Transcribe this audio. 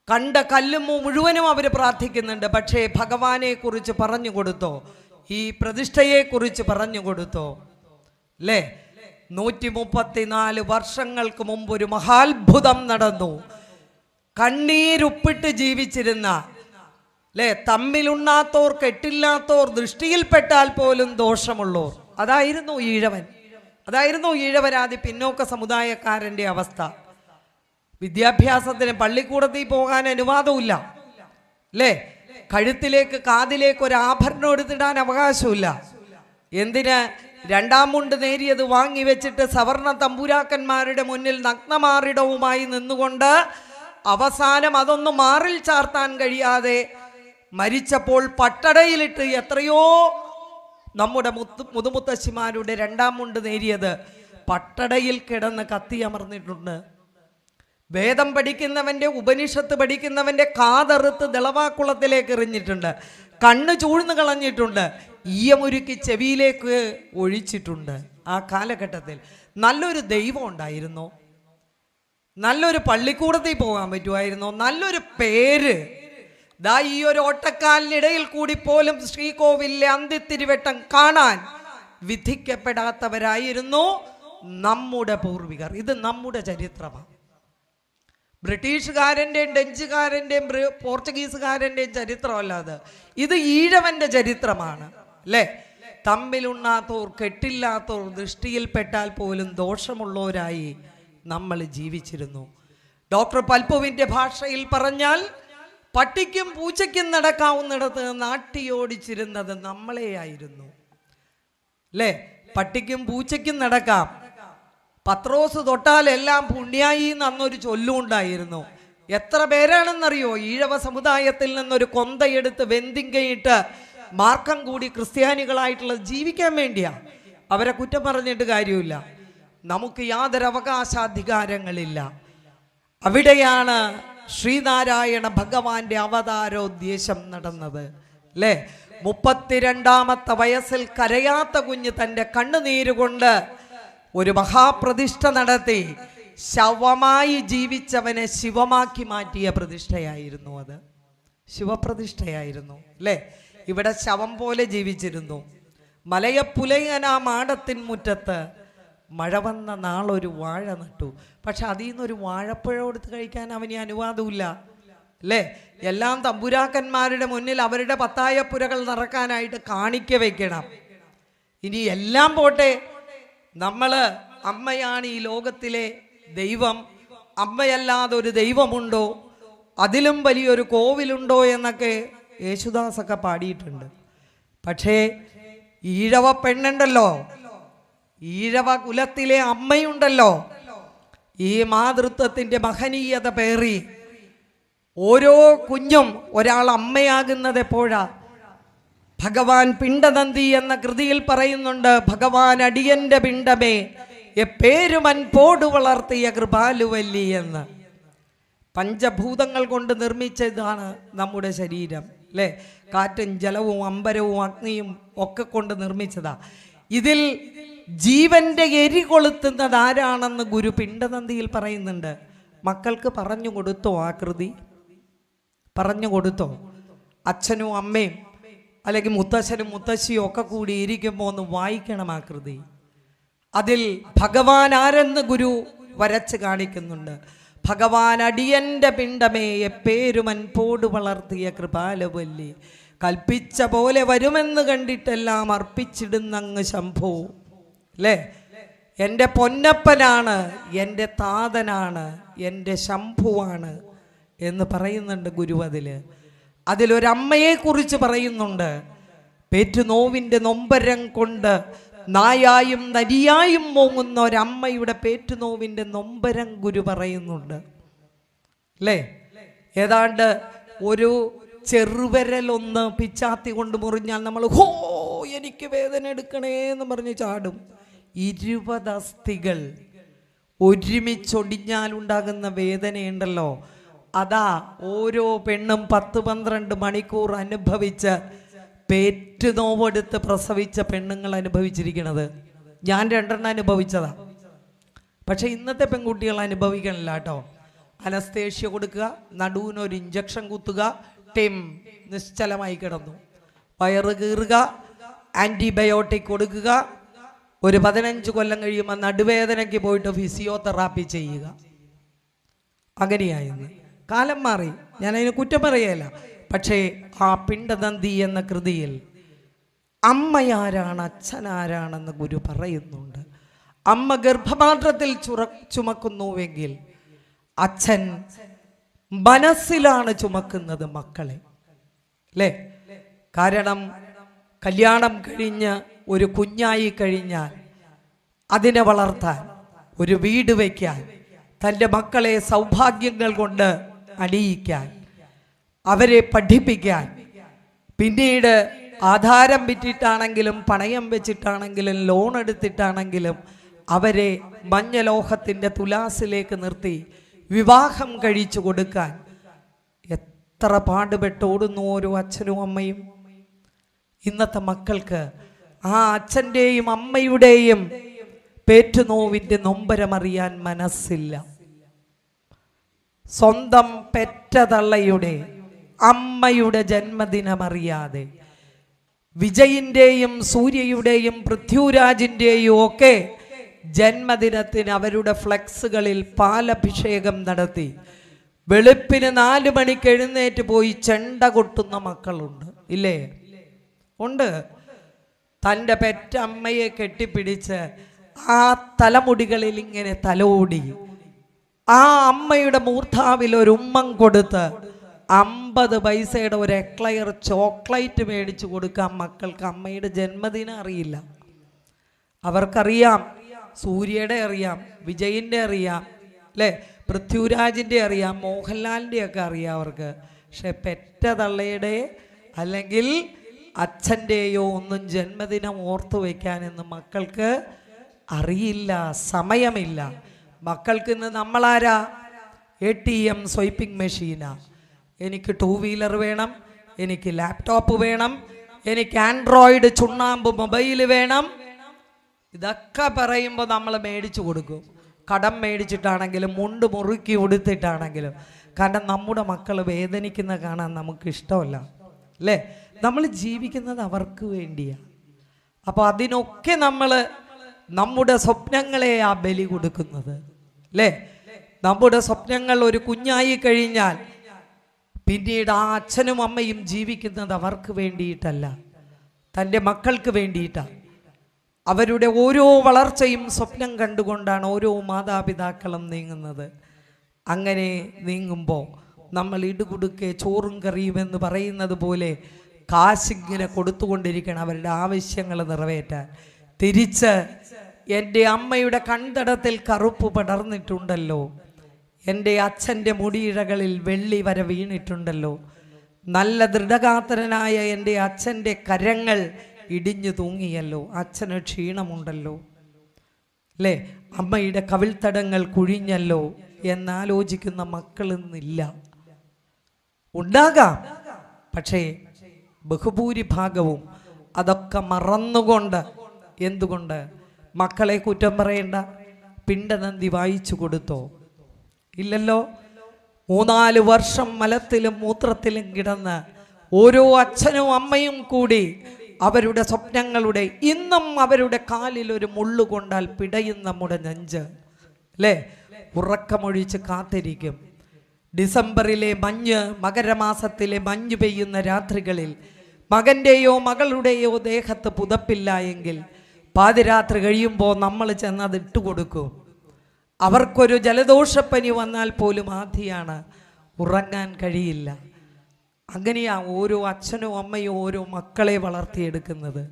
കണ്ട കല്ലുമോ മുഴുവനും അവർ പ്രാർത്ഥിക്കുന്നുണ്ട്. പക്ഷേ ഭഗവാനെ കുറിച്ച് പറഞ്ഞു കൊടുത്തോ? ഈ പ്രതിഷ്ഠയെ കുറിച്ച് പറഞ്ഞു കൊടുത്തോ? അല്ലേ? 134 വർഷങ്ങൾക്ക് മുമ്പ് ഒരു മഹാത്ഭുതം നടന്നു. കണ്ണീരുപ്പിട്ട് ജീവിച്ചിരുന്ന, അല്ലേ, തമ്മിലുണ്ണാത്തോർ, കെട്ടില്ലാത്തോർ, ദൃഷ്ടിയിൽപ്പെട്ടാൽ പോലും ദോഷമുള്ളോർ, അതായിരുന്നു ഈഴവൻ. അതായിരുന്നു ഈഴവരാതി പിന്നോക്ക സമുദായക്കാരൻ്റെ അവസ്ഥ. വിദ്യാഭ്യാസത്തിന് പള്ളിക്കൂടത്തിൽ പോകാൻ അനുവാദമില്ല, അല്ലേ? കഴുത്തിലേക്ക് കാതിലേക്ക് ഒരു ആഭരണം എടുത്തിടാൻ അവകാശമില്ല. എന്തിന്? രണ്ടാം മുണ്ട് നേരിയത് വാങ്ങിവെച്ചിട്ട് സവർണ തമ്പുരാക്കന്മാരുടെ മുന്നിൽ നഗ്നമാറിടവുമായി നിന്നുകൊണ്ട് അവസാനം അതൊന്നും മാറിൽ ചാർത്താൻ കഴിയാതെ മരിച്ചപ്പോൾ പട്ടടയിലിട്ട് എത്രയോ നമ്മുടെ മുതുമുത്തശ്ശിമാരുടെ രണ്ടാം മുണ്ട് നേരിയത് പട്ടടയിൽ കിടന്ന് കത്തിയമർന്നിട്ടുണ്ട്. വേദം പഠിക്കുന്നവൻ്റെ, ഉപനിഷത്ത് പഠിക്കുന്നവൻ്റെ കാതറുത്ത് ദളവാക്കുളത്തിലേക്ക് എറിഞ്ഞിട്ടുണ്ട്, കണ്ണ് ചൂഴ്ന്നു കളഞ്ഞിട്ടുണ്ട്, ഈയമൊരുക്കി ചെവിയിലേക്ക് ഒഴിച്ചിട്ടുണ്ട്. ആ കാലഘട്ടത്തിൽ നല്ലൊരു ദൈവം ഉണ്ടായിരുന്നു, നല്ലൊരു പള്ളിക്കൂടത്തിൽ പോകാൻ പറ്റുമായിരുന്നു, നല്ലൊരു പേര്. ദാ ഈ ഒരു ഒട്ടക്കാലിനിടയിൽ കൂടി പോലും ശ്രീകോവിലെ അന്ത്യത്തിരുവട്ടം കാണാൻ വിധിക്കപ്പെടാത്തവരായിരുന്നു നമ്മുടെ പൂർവികർ. ഇത് നമ്മുടെ ചരിത്രമാണ്. ബ്രിട്ടീഷുകാരൻ്റെയും ഡച്ചുകാരൻ്റെയും പോർച്ചുഗീസുകാരൻ്റെയും ചരിത്രമല്ലാതെ ഇത് ഈഴവൻ്റെ ചരിത്രമാണ്, അല്ലേ? തമ്മിലുണ്ണാത്തോർ, കെട്ടില്ലാത്തോർ, ദൃഷ്ടിയിൽപ്പെട്ടാൽ പോലും ദോഷമുള്ളവരായി നമ്മൾ ജീവിച്ചിരുന്നു. ഡോക്ടർ പൽപ്പുവിൻ്റെ ഭാഷയിൽ പറഞ്ഞാൽ പട്ടിക്കും പൂച്ചയ്ക്കും നടക്കാവുന്നിടത്ത് നാട്ടിയോടിച്ചിരുന്നത് നമ്മളെയായിരുന്നു, അല്ലേ? പട്ടിക്കും പൂച്ചയ്ക്കും നടക്കാം, പത്രോസ് തൊട്ടാൽ എല്ലാം പുണ്യായി എന്നൊരു ചൊല്ലുണ്ടായിരുന്നു. എത്ര പേരാണെന്നറിയോ ഈഴവ സമുദായത്തിൽ നിന്നൊരു കൊന്തയെടുത്ത് വെന്തിങ്കയിട്ട് മാർക്കം കൂടി ക്രിസ്ത്യാനികളായിട്ടുള്ളത് ജീവിക്കാൻ വേണ്ടിയാ. അവരെ കുറ്റം പറഞ്ഞിട്ട് കാര്യമില്ല. നമുക്ക് യാതൊരു അവകാശാധികാരങ്ങളില്ല. അവിടെയാണ് ശ്രീനാരായണ ഭഗവാന്റെ അവതാരോദ്ദേശം നടന്നത്, അല്ലേ? 32ാമത്തെ വയസ്സിൽ കരയാത്ത കുഞ്ഞ് തൻ്റെ കണ്ണുനീരുകൊണ്ട് ഒരു മഹാപ്രതിഷ്ഠ നടത്തി ശവമായി ജീവിച്ചവനെ ശിവമാക്കി മാറ്റിയ പ്രതിഷ്ഠയായിരുന്നു അത്. ശിവപ്രതിഷ്ഠയായിരുന്നു, അല്ലേ? ഇവിടെ ശവം പോലെ ജീവിച്ചിരുന്നു. മലയപ്പുലയന മാടത്തിൻ മുറ്റത്ത് മഴ വന്ന നാളൊരു വാഴ നട്ടു. പക്ഷെ അതിൽ നിന്നൊരു വാഴപ്പഴം എടുത്ത് കഴിക്കാൻ അവന് അനുവാദമില്ല, അല്ലേ? എല്ലാം തമ്പുരാക്കന്മാരുടെ മുന്നിൽ അവരുടെ പത്തായപ്പുരകൾ നിറക്കാനായിട്ട് കാണിക്ക വയ്ക്കണം. ഇനി എല്ലാം പോട്ടെ, നമ്മൾ അമ്മയാണ് ഈ ലോകത്തിലെ ദൈവം, അമ്മയല്ലാതെ ഒരു ദൈവമുണ്ടോ, അതിലും വലിയൊരു കോവിലുണ്ടോ എന്നൊക്കെ യേശുദാസൊക്കെ പാടിയിട്ടുണ്ട്. പക്ഷേ ഈഴവ പെണ്ണുണ്ടല്ലോ, ഈഴവ കുലത്തിലെ അമ്മയുണ്ടല്ലോ, ഈ മാതൃത്വത്തിൻ്റെ മഹനീയത പേറി ഓരോ കുഞ്ഞും ഒരാൾ അമ്മയാകുന്നത് എപ്പോഴാ? ഭഗവാൻ പിണ്ടനന്ദി എന്ന കൃതിയിൽ പറയുന്നുണ്ട്, ഭഗവാൻ അടിയന്റെ പിണ്ടമേ എപ്പേരുമൻ പോടു വളർത്തിയ കൃപാലുവല്ലി എന്ന്. പഞ്ചഭൂതങ്ങൾ കൊണ്ട് നിർമ്മിച്ചതാണ് നമ്മുടെ ശരീരം, അല്ലേ? കാറ്റും ജലവും അമ്പരവും അഗ്നിയും ഒക്കെ കൊണ്ട് നിർമ്മിച്ചതാ. ഇതിൽ ജീവന്റെ എരി കൊളുത്തുന്നത് ആരാണെന്ന് ഗുരു പിണ്ടനന്ദിയിൽ പറയുന്നുണ്ട്. മക്കൾക്ക് പറഞ്ഞു കൊടുത്തോ? ആ കൃതി പറഞ്ഞു കൊടുത്തോ? അച്ഛനും അമ്മയും അല്ലെങ്കിൽ മുത്തശ്ശനും മുത്തശ്ശിയും ഒക്കെ കൂടി ഇരിക്കുമ്പോൾ ഒന്ന് വായിക്കണം ആ കൃതി. അതിൽ ഭഗവാൻ ആരെന്ന് ഗുരു വരച്ച് കാണിക്കുന്നുണ്ട്. ഭഗവാൻ അടിയന്റെ പിണ്ടമേ എപ്പേരുമൻ പോടു വളർത്തിയ കൃപാലവല്ലി, കൽപ്പിച്ച പോലെ വരുമെന്ന് കണ്ടിട്ടെല്ലാം അർപ്പിച്ചിടുന്നങ്ങ് ശംഭോ, അല്ലേ? എൻ്റെ പൊന്നപ്പനാണ്, എൻ്റെ താതനാണ്, എൻ്റെ ശംഭുവാണ് എന്ന് പറയുന്നുണ്ട് ഗുരു. അതിലൊരമ്മയെക്കുറിച്ച് പറയുന്നുണ്ട്. പേറ്റുനോവിൻ്റെ നൊമ്പരം കൊണ്ട് നായായും നരിയായും മോങ്ങുന്ന ഒരമ്മയുടെ പേറ്റുനോവിൻ്റെ നൊമ്പരം ഗുരു പറയുന്നുണ്ട്, അല്ലേ? ഏതാണ്ട് ഒരു ചെറുവിരലൊന്ന് പിച്ചാത്തി കൊണ്ട് മുറിഞ്ഞാൽ നമ്മൾ ഹോ എനിക്ക് വേദന എടുക്കണേ എന്ന് പറഞ്ഞ് ചാടും. 20 അസ്ഥികൾ ഒരുമിച്ചൊടിഞ്ഞാലുണ്ടാകുന്ന വേദനയുണ്ടല്ലോ, അതാ ഓരോ പെണ്ണും 10-12 മണിക്കൂർ അനുഭവിച്ച് പേറ്റുനോവെടുത്ത് പ്രസവിച്ച പെണ്ണുങ്ങൾ അനുഭവിച്ചിരിക്കുന്നത്. ഞാൻ 2 അനുഭവിച്ചതാ. പക്ഷെ ഇന്നത്തെ പെൺകുട്ടികൾ അനുഭവിക്കണില്ല കേട്ടോ. അനസ്തേഷ്യ കൊടുക്കുക, നടുവിനൊരു ഇഞ്ചക്ഷൻ കുത്തുക, ടിം നിശ്ചലമായി കിടന്നു. വയറ് കീറുക, ആൻറ്റിബയോട്ടിക് കൊടുക്കുക. ഒരു 15 കൊല്ലം കഴിയുമ്പോൾ നടുവേദനയ്ക്ക് പോയിട്ട് ഫിസിയോതെറാപ്പി ചെയ്യുക. അങ്ങനെയായിരുന്നു. കാലം മാറി, ഞാനതിന് കുറ്റം പറയുകയല്ല. പക്ഷേ ആ പിണ്ടനന്ദി എന്ന കൃതിയിൽ അമ്മയാരാണ് അച്ഛനാരാണെന്ന് ഗുരു പറയുന്നുണ്ട്. അമ്മ ഗർഭപാത്രത്തിൽ ചുമക്കുന്നുവെങ്കിൽ അച്ഛൻ മനസ്സിലാണ് ചുമക്കുന്നത് മക്കളെ, അല്ലേ? കാരണം കല്യാണം കഴിഞ്ഞ് ഒരു കുഞ്ഞായി കഴിഞ്ഞാൽ അതിനെ വളർത്താൻ, ഒരു വീട് വയ്ക്കാൻ, തൻ്റെ മക്കളെ സൗഭാഗ്യങ്ങൾ കൊണ്ട് അണിയിക്കാൻ, അവരെ പഠിപ്പിക്കാൻ, പിന്നീട് ആധാരം വിറ്റിട്ടാണെങ്കിലും പണയം വെച്ചിട്ടാണെങ്കിലും ലോൺ എടുത്തിട്ടാണെങ്കിലും അവരെ മഞ്ഞലോഹത്തിൻ്റെ തുലാസിലേക്ക് നിർത്തി വിവാഹം കഴിച്ചു കൊടുക്കാൻ എത്ര പാടുപെട്ട് ഓടുന്നു ഓരോ അച്ഛനും അമ്മയും. ഇന്നത്തെ മക്കൾക്ക് ആ അച്ഛൻ്റെയും അമ്മയുടെയും പേറ്റുനോവിൻ്റെ നൊമ്പരമറിയാൻ മനസ്സില്ല. സ്വന്തം പെറ്റ തള്ളയുടെ അമ്മയുടെ ജന്മദിനമറിയാതെ വിജയിൻ്റെയും സൂര്യയുടെയും പൃഥ്വിരാജിൻ്റെയും ഒക്കെ ജന്മദിനത്തിന് അവരുടെ ഫ്ലെക്സുകളിൽ പാലഭിഷേകം നടത്തി വെളുപ്പിന് 4 മണിക്ക് എഴുന്നേറ്റ് പോയി ചെണ്ട കൊട്ടുന്ന മക്കളുണ്ട്, ഇല്ലേ? ഉണ്ട്. തൻ്റെ പെറ്റ അമ്മയെ കെട്ടിപ്പിടിച്ച് ആ തലമുടികളിൽ ഇങ്ങനെ തലോടി ആ അമ്മയുടെ മൂർധാവിൽ ഒരു ഉമ്മം കൊടുത്ത് 50 പൈസയുടെ ഒരു എക്ലയർ ചോക്ലേറ്റ് മേടിച്ചു കൊടുക്കാൻ മക്കൾക്ക് അമ്മയുടെ ജന്മദിനം അറിയില്ല. അവർക്കറിയാം, സൂര്യയുടെ അറിയാം, വിജയിൻ്റെ അറിയാം, അല്ലേ? പൃഥ്വിരാജിൻ്റെ അറിയാം, മോഹൻലാലിൻ്റെ ഒക്കെ അറിയാം അവർക്ക്. പക്ഷെ പെറ്റ തള്ളയുടെ അല്ലെങ്കിൽ അച്ഛൻ്റെയോ ഒന്നും ജന്മദിനം ഓർത്തു വയ്ക്കാനെന്ന് മക്കൾക്ക് അറിയില്ല, സമയമില്ല. മക്കൾക്ക് ഇന്ന് നമ്മളാരാ? ATM swiping മെഷീനാ. എനിക്ക് 2 വീലർ വേണം, എനിക്ക് ലാപ്ടോപ്പ് വേണം, എനിക്ക് ആൻഡ്രോയിഡ് ചുണ്ണാമ്പ് മൊബൈൽ വേണം. ഇതൊക്കെ പറയുമ്പോൾ നമ്മൾ മേടിച്ചു കൊടുക്കും. കടം മേടിച്ചിട്ടാണെങ്കിലും മുണ്ട് മുറുക്കി ഉടുത്തിട്ടാണെങ്കിലും. കാരണം നമ്മുടെ മക്കൾ വേദനിക്കുന്ന കാണാൻ നമുക്ക് ഇഷ്ടമല്ല, അല്ലേ? നമ്മൾ ജീവിക്കുന്നത് അവർക്ക് വേണ്ടിയാണ്. അപ്പോൾ അതിനൊക്കെ നമ്മൾ നമ്മുടെ സ്വപ്നങ്ങളെ ആ ബലി കൊടുക്കുന്നത്, അല്ലേ? നമ്മുടെ സ്വപ്നങ്ങൾ ഒരു കുഞ്ഞായി കഴിഞ്ഞാൽ പിന്നീട് ആ അച്ഛനും അമ്മയും ജീവിക്കുന്നത് അവർക്ക് വേണ്ടിയിട്ടല്ല, തൻ്റെ മക്കൾക്ക് വേണ്ടിയിട്ടാണ്. അവരുടെ ഓരോ വളർച്ചയും സ്വപ്നം കണ്ടുകൊണ്ടാണ് ഓരോ മാതാപിതാക്കളും നീങ്ങുന്നത്. അങ്ങനെ നീങ്ങുമ്പോൾ നമ്മൾ ഇടുകുടുക്കെ ചോറും കറിയും എന്ന് പറയുന്നത് പോലെ കാശിങ്ങനെ കൊടുത്തുകൊണ്ടിരിക്കണം അവരുടെ ആവശ്യങ്ങൾ നിറവേറ്റാൻ. തിരിച്ച് എൻ്റെ അമ്മയുടെ കൺതടത്തിൽ കറുപ്പ് പടർന്നിട്ടുണ്ടല്ലോ, എൻ്റെ അച്ഛൻ്റെ മുടിയിഴകളിൽ വെള്ളി വര വീണിട്ടുണ്ടല്ലോ, നല്ല ദൃഢഗാത്രനായ എൻ്റെ അച്ഛൻ്റെ കരങ്ങൾ ഇടിഞ്ഞു തൂങ്ങിയല്ലോ, അച്ഛന് ക്ഷീണമുണ്ടല്ലോ, അല്ലേ? അമ്മയുടെ കവിൾത്തടങ്ങൾ കുഴിഞ്ഞല്ലോ എന്നാലോചിക്കുന്ന മക്കളിന്നില്ല. ഉണ്ടാകാം, പക്ഷേ ബഹുഭൂരിഭാഗവും അതൊക്കെ മറന്നുകൊണ്ട്. എന്തുകൊണ്ട്? മക്കളെ കുറ്റം പറയേണ്ട. പിണ്ടനന്ദി വായിച്ചു കൊടുത്തോ? ഇല്ലല്ലോ. 3-4 വർഷം മലത്തിലും മൂത്രത്തിലും കിടന്ന് ഓരോ അച്ഛനും അമ്മയും കൂടി അവരുടെ സ്വപ്നങ്ങളുടെ ഇന്നും അവരുടെ കാലിൽ ഒരു മുള്ളു കൊണ്ടാൽ പിടയും നമ്മുടെ നെഞ്ച്, അല്ലേ? ഉറക്കമൊഴിച്ച് കാത്തിരിക്കും. ഡിസംബറിലെ മഞ്ഞ്, മകരമാസത്തിലെ മഞ്ഞ് പെയ്യുന്ന രാത്രികളിൽ മകൻ്റെയോ മകളുടെയോ ദേഹത്ത് പുതപ്പില്ല എങ്കിൽ പാതിരാത്രി കഴിയുമ്പോൾ നമ്മൾ ചെന്നത് ഇട്ടുകൊടുക്കും. അവർക്കൊരു ജലദോഷപ്പനി വന്നാൽ പോലും ആധിയാണ്, ഉറങ്ങാൻ കഴിയില്ല. അങ്ങനെയാ ഓരോ അച്ഛനും അമ്മയും ഓരോ മക്കളെ വളർത്തിയെടുക്കുന്നത്.